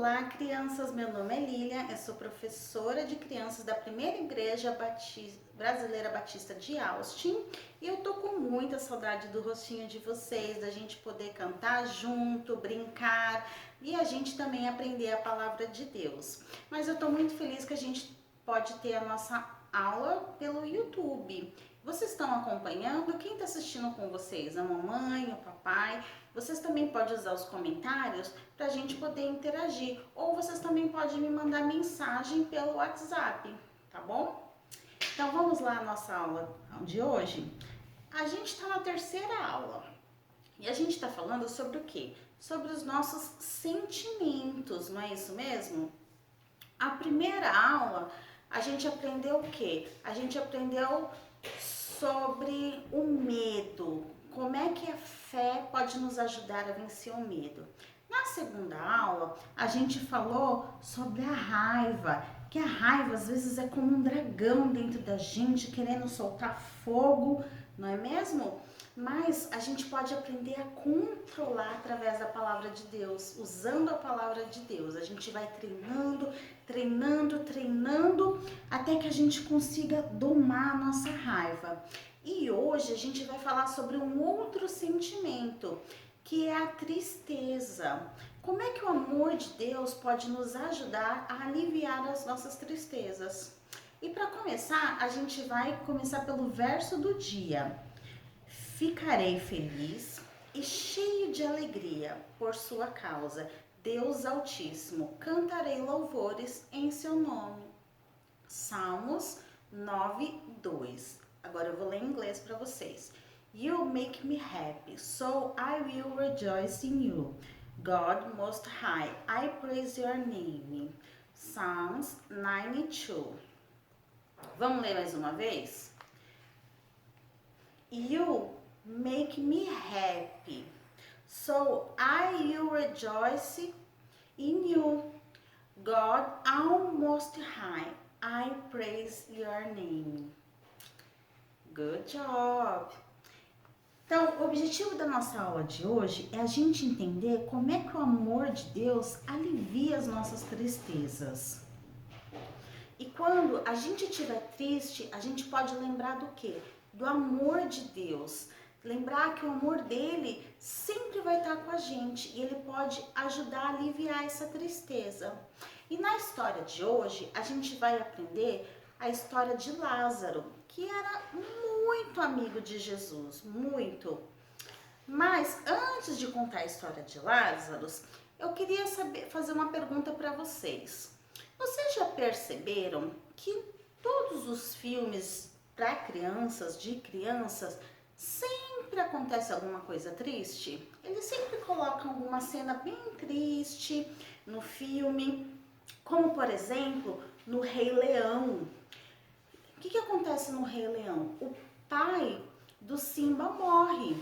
Olá, crianças! Meu nome é Lilian, eu sou professora de crianças da Primeira Igreja Brasileira Batista de Austin e eu tô com muita saudade do rostinho de vocês, da gente poder cantar junto, brincar e a gente também aprender a palavra de Deus. Mas eu tô muito feliz que a gente pode ter a nossa aula pelo YouTube. Vocês estão acompanhando? Quem está assistindo com vocês? A mamãe, o papai? Vocês também podem usar os comentários para a gente poder interagir. Ou vocês também podem me mandar mensagem pelo WhatsApp, tá bom? Então vamos lá a nossa aula de hoje. A gente está na terceira aula. E a gente está falando sobre o quê? Sobre os nossos sentimentos, não é isso mesmo? A primeira aula a gente aprendeu o quê? A gente aprendeu sobre o medo, como é que a fé pode nos ajudar a vencer o medo. Na segunda aula, a gente falou sobre a raiva, que a raiva às vezes é como um dragão dentro da gente, querendo soltar fogo, não é mesmo? Mas a gente pode aprender a controlar através da palavra de Deus, usando a palavra de Deus. A gente vai treinando, treinando, treinando, até que a gente consiga domar a nossa raiva. E hoje a gente vai falar sobre um outro sentimento, que é a tristeza. Como é que o amor de Deus pode nos ajudar a aliviar as nossas tristezas? E para começar, a gente vai começar pelo verso do dia. Ficarei feliz e cheio de alegria por sua causa. Deus Altíssimo, cantarei louvores em seu nome. Salmos 9:2. Agora eu vou ler em inglês para vocês. You make me happy, so I will rejoice in you. God Most High, I praise your name. Psalms 92. Vamos ler mais uma vez? You make me happy, so I will rejoice in you. God Almost High, I praise your name. Good job! Então, o objetivo da nossa aula de hoje é a gente entender como é que o amor de Deus alivia as nossas tristezas. E quando a gente estiver triste, a gente pode lembrar do quê? Do amor de Deus. Lembrar que o amor dele sempre vai estar com a gente e ele pode ajudar a aliviar essa tristeza. E na história de hoje, a gente vai aprender a história de Lázaro, que era muito amigo de Jesus, muito. Mas antes de contar a história de Lázaro, eu queria fazer uma pergunta para vocês. Vocês já perceberam que todos os filmes para crianças, de crianças, sempre acontece alguma coisa triste? Eles sempre colocam alguma cena bem triste no filme, como por exemplo, no Rei Leão. O que acontece no Rei Leão? O pai do Simba morre.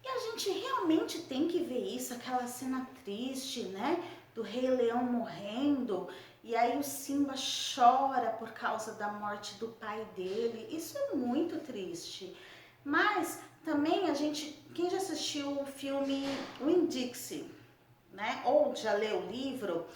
E a gente realmente tem que ver isso, aquela cena triste, né? Do Rei Leão morrendo, e aí o Simba chora por causa da morte do pai dele. Isso é muito triste. Mas também quem já assistiu o filme Winn-Dixie, né? Ou já leu o livro,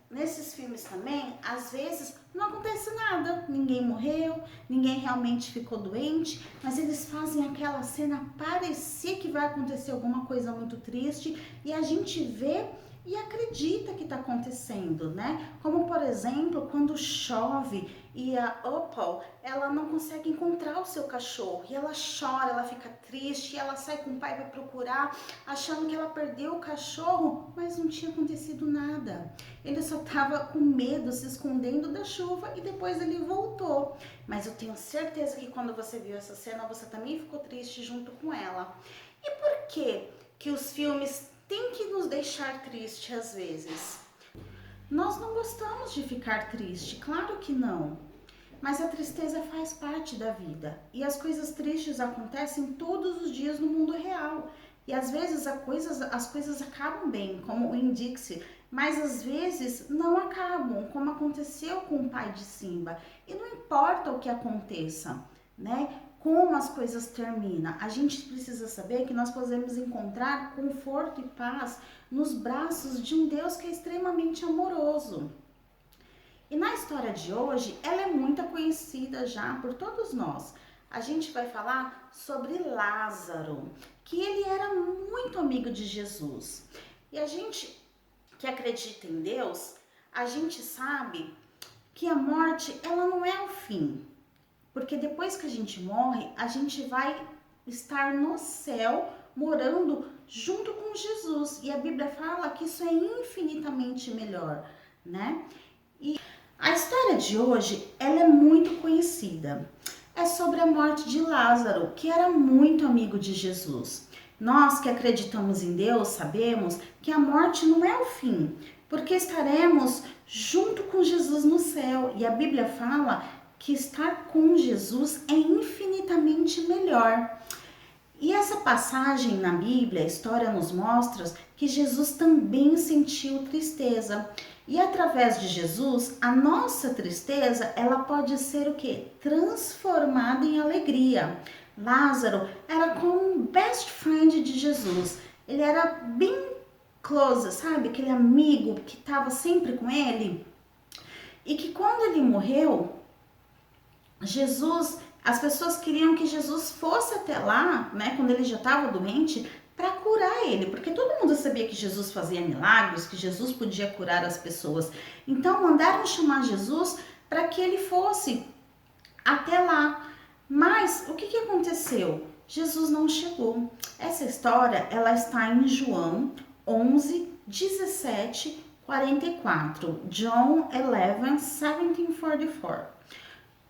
nesses filmes também, às vezes não acontece nada, ninguém morreu, ninguém realmente ficou doente, mas eles fazem aquela cena parecer que vai acontecer alguma coisa muito triste e a gente vê e acredita que está acontecendo, né? Como por exemplo, quando chove e a Opal, ela não consegue encontrar o seu cachorro e ela chora, ela fica triste, e ela sai com o pai para procurar, achando que ela perdeu o cachorro, mas não tinha acontecido nada. Ele só estava com medo, se escondendo da chuva e depois ele voltou. Mas eu tenho certeza que quando você viu essa cena, você também ficou triste junto com ela. E por que os filmes têm que nos deixar triste às vezes? Nós não gostamos de ficar triste, claro que não. Mas a tristeza faz parte da vida. E as coisas tristes acontecem todos os dias no mundo real. E às vezes as coisas acabam bem, como o Winn-Dixie, mas às vezes não acabam, como aconteceu com o pai de Simba. E não importa o que aconteça, né? como as coisas terminam. A gente precisa saber que nós podemos encontrar conforto e paz nos braços de um Deus que é extremamente amoroso. E na história de hoje, ela é muito conhecida já por todos nós. A gente vai falar sobre Lázaro, que ele era muito amigo de Jesus. E a gente que acredita em Deus, a gente sabe que a morte, ela não é o fim. Porque depois que a gente morre, a gente vai estar no céu, morando junto com Jesus. E a Bíblia fala que isso é infinitamente melhor, né? E a história de hoje, ela é muito conhecida. É sobre a morte de Lázaro, que era muito amigo de Jesus. Nós que acreditamos em Deus, sabemos que a morte não é o fim, porque estaremos junto com Jesus no céu. E a Bíblia fala que estar com Jesus é infinitamente melhor. E essa passagem na Bíblia, a história nos mostra que Jesus também sentiu tristeza. E através de Jesus, a nossa tristeza, ela pode ser o quê? Transformada em alegria. Lázaro era como um best friend de Jesus. Ele era bem close, sabe? Aquele amigo que estava sempre com ele. E que quando ele morreu, as pessoas queriam que Jesus fosse até lá, né, quando ele já estava doente, para curar ele, porque todo mundo sabia que Jesus fazia milagres, que Jesus podia curar as pessoas. Então mandaram chamar Jesus para que ele fosse até lá. Mas o que aconteceu? Jesus não chegou. Essa história, ela está em João 11, 17, 44. John 11, 1744.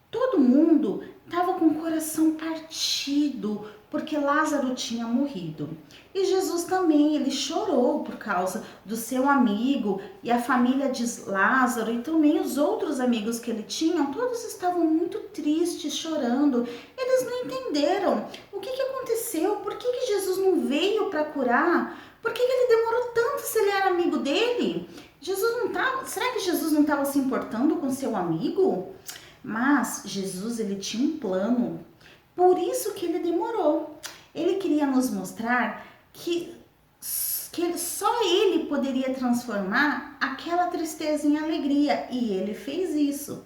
Todo mundo estava com o coração partido porque Lázaro tinha morrido. E Jesus também, ele chorou por causa do seu amigo e a família de Lázaro e também os outros amigos que ele tinha, todos estavam muito tristes, chorando. Eles não entenderam o que aconteceu, por que Jesus não veio para curar, por que ele demorou tanto se ele era amigo dele? Será que Jesus não estava se importando com seu amigo? Mas Jesus, ele tinha um plano, por isso que ele demorou. Ele queria nos mostrar que só ele poderia transformar aquela tristeza em alegria, e ele fez isso.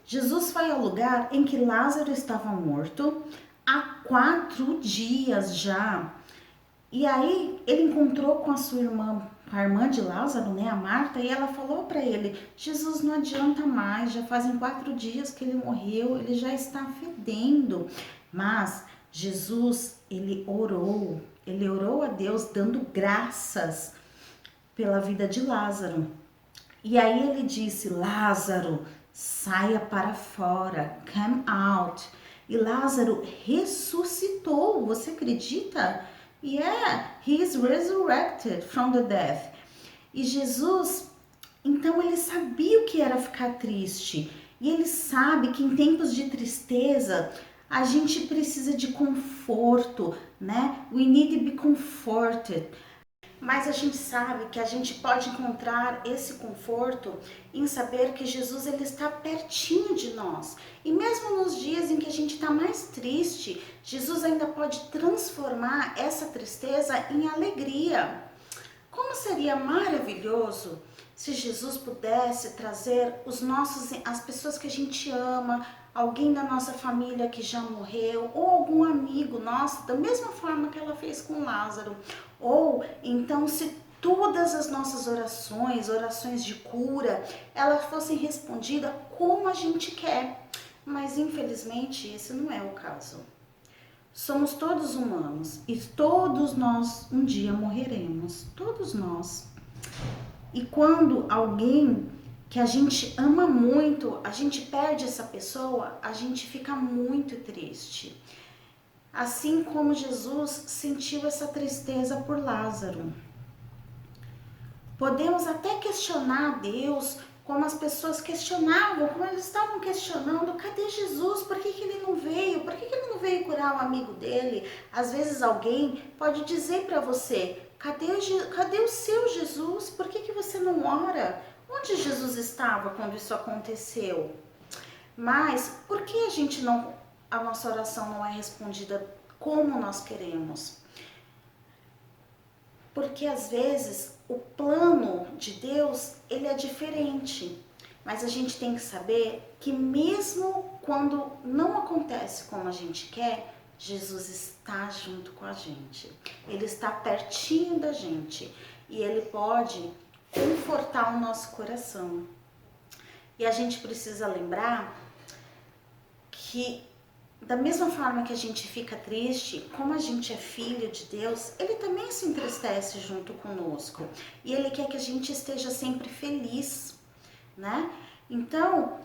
Jesus foi ao lugar em que Lázaro estava morto há 4 dias já. E aí ele encontrou com a sua irmã, a irmã de Lázaro, né, a Marta, e ela falou para ele: Jesus, não adianta mais, já fazem 4 dias que ele morreu, ele já está fedendo. Mas Jesus, ele orou a Deus dando graças pela vida de Lázaro. E aí ele disse: Lázaro, saia para fora, come out. E Lázaro ressuscitou, você acredita? Yeah, he is resurrected from the death. E Jesus, então ele sabia o que era ficar triste. E ele sabe que em tempos de tristeza, a gente precisa de conforto, né? We need to be comforted. Mas a gente sabe que a gente pode encontrar esse conforto em saber que Jesus, ele está pertinho de nós. E mesmo nos dias em que a gente está mais triste, Jesus ainda pode transformar essa tristeza em alegria. Como seria maravilhoso se Jesus pudesse trazer as pessoas que a gente ama, alguém da nossa família que já morreu, ou algum amigo nosso, da mesma forma que ela fez com Lázaro. Ou então, se todas as nossas orações de cura, elas fossem respondidas como a gente quer. Mas infelizmente esse não é o caso. Somos todos humanos e todos nós um dia morreremos, todos nós. E quando alguém que a gente ama muito, a gente perde essa pessoa, a gente fica muito triste. Assim como Jesus sentiu essa tristeza por Lázaro. Podemos até questionar Deus, como as pessoas questionavam, como eles estavam questionando: cadê Jesus? Por que ele não veio? Por que ele não veio curar o amigo dele? Às vezes alguém pode dizer para você: cadê o seu Jesus? Por que você não ora? Onde Jesus estava quando isso aconteceu? Mas por que a gente não a nossa oração não é respondida como nós queremos. Porque às vezes o plano de Deus, ele é diferente. Mas a gente tem que saber que mesmo quando não acontece como a gente quer, Jesus está junto com a gente. Ele está pertinho da gente e ele pode confortar o nosso coração. E a gente precisa lembrar que da mesma forma que a gente fica triste, como a gente é filho de Deus, ele também se entristece junto conosco. E ele quer que a gente esteja sempre feliz, né? Então,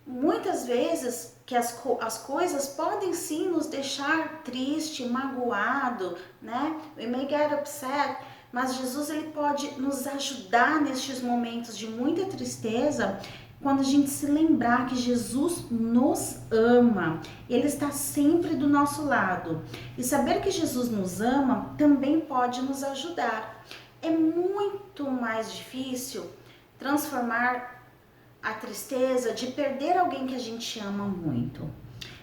muitas vezes que as coisas podem sim nos deixar triste, magoado, né? We may get upset, mas Jesus ele pode nos ajudar nestes momentos de muita tristeza, quando a gente se lembrar que Jesus nos ama, Ele está sempre do nosso lado. E saber que Jesus nos ama também pode nos ajudar. É muito mais difícil transformar a tristeza de perder alguém que a gente ama muito.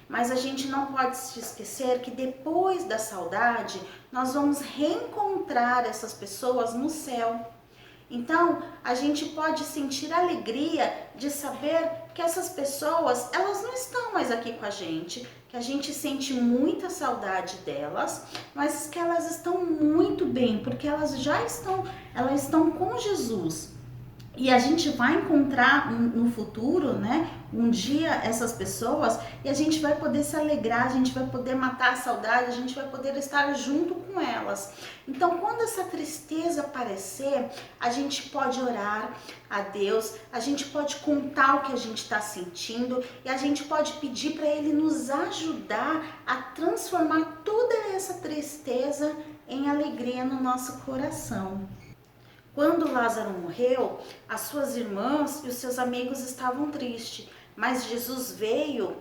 Mas a gente não pode se esquecer que depois da saudade, nós vamos reencontrar essas pessoas no céu. Então, a gente pode sentir alegria de saber que essas pessoas, elas não estão mais aqui com a gente, que a gente sente muita saudade delas, mas que elas estão muito bem, porque elas estão com Jesus. E a gente vai encontrar no futuro, né, um dia essas pessoas e a gente vai poder se alegrar, a gente vai poder matar a saudade, a gente vai poder estar junto com elas. Então, quando essa tristeza aparecer, a gente pode orar a Deus, a gente pode contar o que a gente está sentindo e a gente pode pedir para Ele nos ajudar a transformar toda essa tristeza em alegria no nosso coração. Quando Lázaro morreu, as suas irmãs e os seus amigos estavam tristes, mas Jesus veio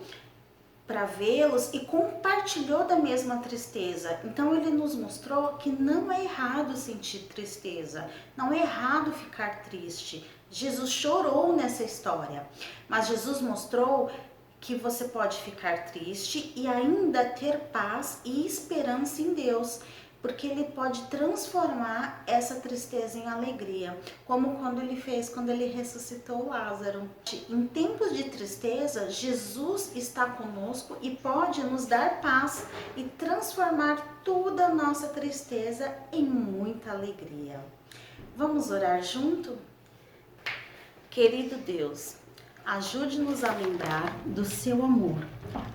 para vê-los e compartilhou da mesma tristeza. Então ele nos mostrou que não é errado sentir tristeza, não é errado ficar triste. Jesus chorou nessa história, mas Jesus mostrou que você pode ficar triste e ainda ter paz e esperança em Deus. Porque Ele pode transformar essa tristeza em alegria, como quando Ele fez, quando Ele ressuscitou Lázaro. Em tempos de tristeza, Jesus está conosco e pode nos dar paz e transformar toda a nossa tristeza em muita alegria. Vamos orar junto? Querido Deus, ajude-nos a lembrar do seu amor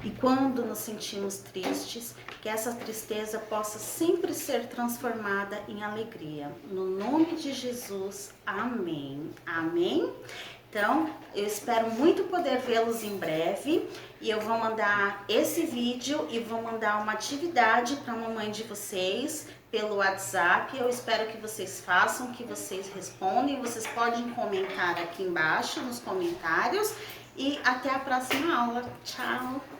e quando nos sentimos tristes, que essa tristeza possa sempre ser transformada em alegria. No nome de Jesus, amém. Amém? Então, eu espero muito poder vê-los em breve e eu vou mandar esse vídeo e vou mandar uma atividade para a mamãe de vocês pelo WhatsApp. Eu espero que vocês façam, que vocês respondem. Vocês podem comentar aqui embaixo nos comentários e até a próxima aula. Tchau!